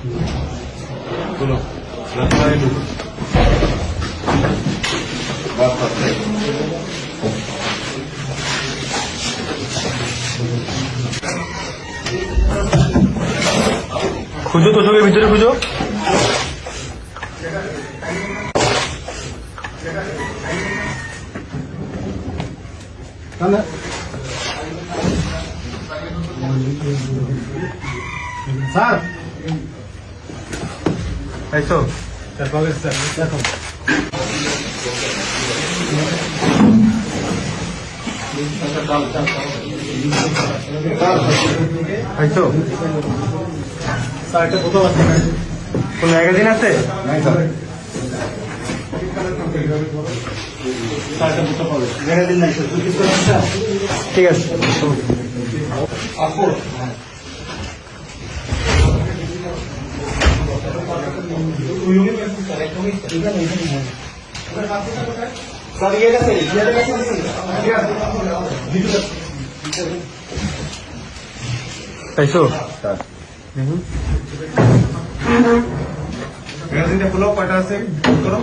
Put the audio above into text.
Uno. Lanza de luz. Basta. খুঁজো তোষকের ভিতরে খুঁজো। স্যার আইসো দেখো আইসো স্যার একটা বোতল আছে কোন ম্যাগাজিন আছে? নাই স্যার স্যার একটা বোতল পাবে ম্যাগাজিন নাই স্যার কিছু সমস্যা ঠিক আছে। আপু স্যার ইয়ে গেছে আইসো ম্যাগাজিনটা খোলো কয়টা আছে করো